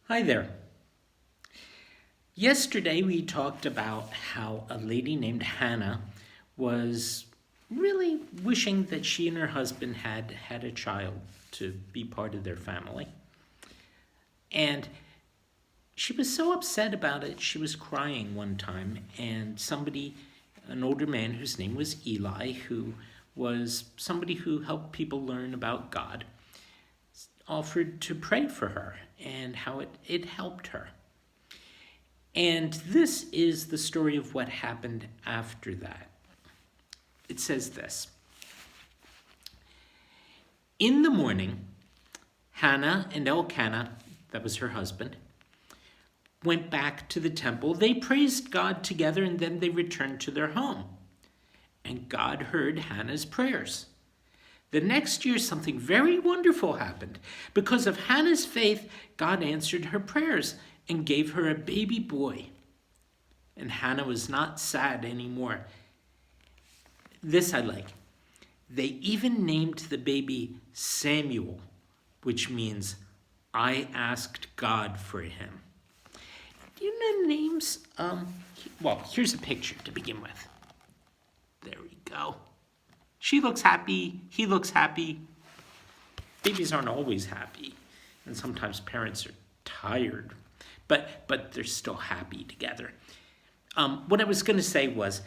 Hi there. Yesterday we talked about how a lady named Hannah was really wishing that she and her husband had had a child to be part of their family. And she was so upset about it, she was crying one time, and an older man whose name was Eli, who was somebody who helped people learn about God, offered to pray for her and how it helped her. And this is the story of what happened after that. It says this: In the morning, Hannah and Elkanah, that was her husband, went back to the temple. They praised God together and then they returned to their home. And God heard Hannah's prayers. The next year, something very wonderful happened. Because of Hannah's faith, God answered her prayers and gave her a baby boy. And Hannah was not sad anymore. This I like. They even named the baby Samuel, which means I asked God for him. Do you know names? Well, here's a picture to begin with. There we go. She looks happy. He looks happy. Babies aren't always happy, and sometimes parents are tired, but they're still happy together. What I was going to say was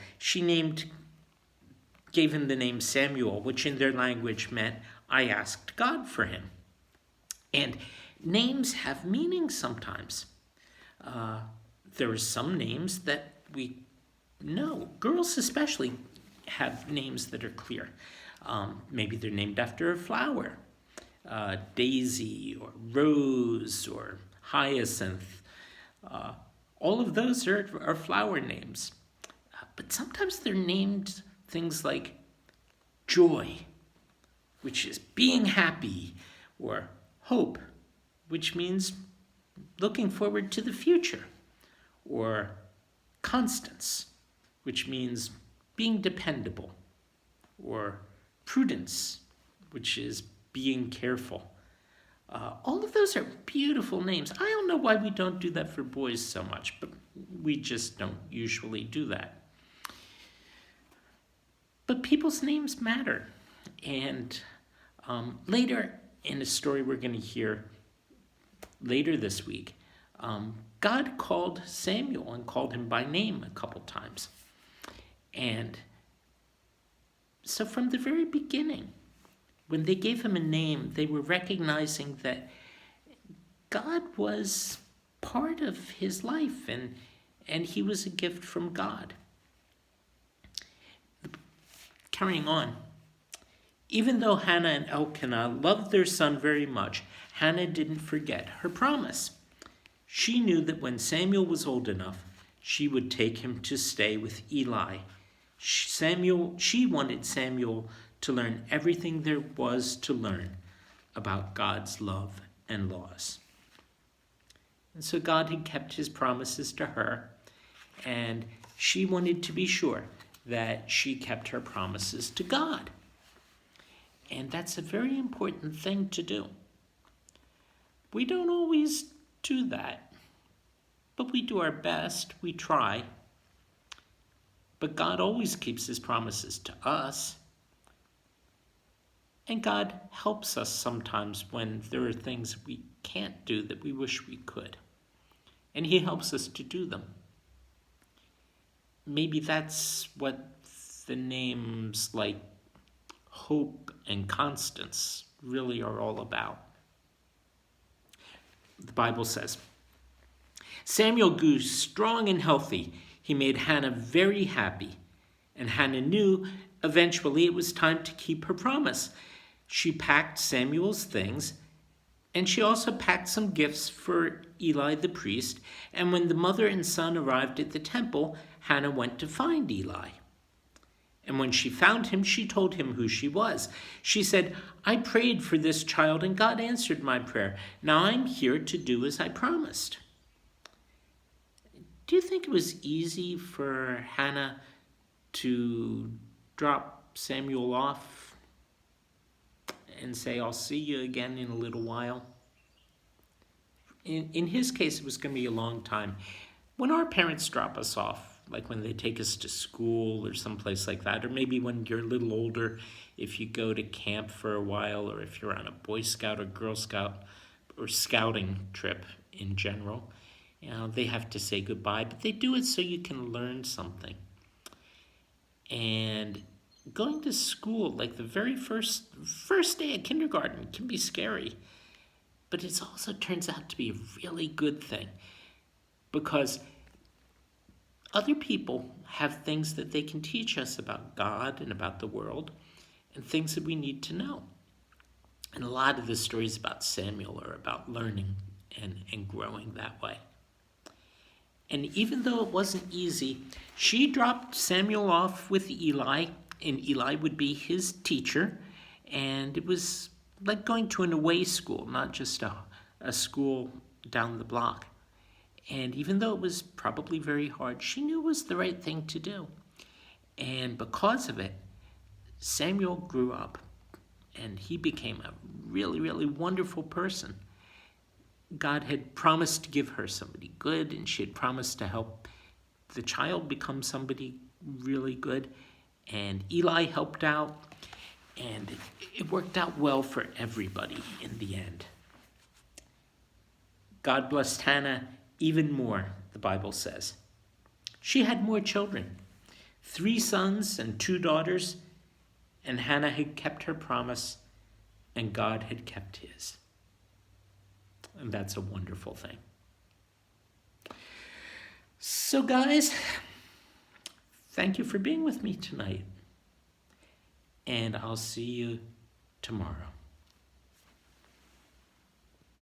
gave him the name Samuel, which in their language meant I asked God for him. And names have meaning sometimes. There are some names that we know. Girls especially have names that are clear. Maybe they're named after a flower. Daisy or Rose or Hyacinth. All of those are flower names. But sometimes they're named things like joy, which is being happy, or hope, which means looking forward to the future, or constance, which means being dependable, or prudence, which is being careful. All of those are beautiful names. I don't know why we don't do that for boys so much, but we just don't usually do that. But people's names matter. And later in a story we're going to hear later this week, God called Samuel and called him by name a couple times. And so from the very beginning, when they gave him a name, they were recognizing that God was part of his life and he was a gift from God. Carrying on, even though Hannah and Elkanah loved their son very much, Hannah didn't forget her promise. She knew that when Samuel was old enough, she would take him to stay with Eli. She wanted Samuel to learn everything there was to learn about God's love and laws. And so God had kept his promises to her, and she wanted to be sure that she kept her promises to God. And that's a very important thing to do. We don't always do that, but we do our best. We try. But God always keeps his promises to us. And God helps us sometimes when there are things we can't do that we wish we could. And he helps us to do them. Maybe that's what the names like hope and constance really are all about. The Bible says, Samuel grew strong and healthy. He made Hannah very happy. And Hannah knew eventually it was time to keep her promise. She packed Samuel's things, and she also packed some gifts for Eli the priest. And when the mother and son arrived at the temple, Hannah went to find Eli. And when she found him, she told him who she was. She said, I prayed for this child, and God answered my prayer. Now I'm here to do as I promised. Do you think it was easy for Hannah to drop Samuel off and say, I'll see you again in a little while? in his case, it was going to be a long time. When our parents drop us off, like when they take us to school or someplace like that, or maybe when you're a little older, if you go to camp for a while, or if you're on a Boy Scout or Girl Scout or scouting trip in general, they have to say goodbye, but they do it so you can learn something. And going to school, like the very first day of kindergarten, can be scary. But it also turns out to be a really good thing, because other people have things that they can teach us about God and about the world, and things that we need to know. And a lot of the stories about Samuel are about learning and growing that way. And even though it wasn't easy, she dropped Samuel off with Eli, and Eli would be his teacher. And it was like going to an away school, not just a school down the block. And even though it was probably very hard, she knew it was the right thing to do. And because of it, Samuel grew up, and he became a really, really wonderful person. God had promised to give her somebody good, and she had promised to help the child become somebody really good. And Eli helped out, and it worked out well for everybody in the end. God blessed Hannah even more, the Bible says. She had more children, 3 sons and 2 daughters, and Hannah had kept her promise, and God had kept his. And that's a wonderful thing. So guys, thank you for being with me tonight. And I'll see you tomorrow.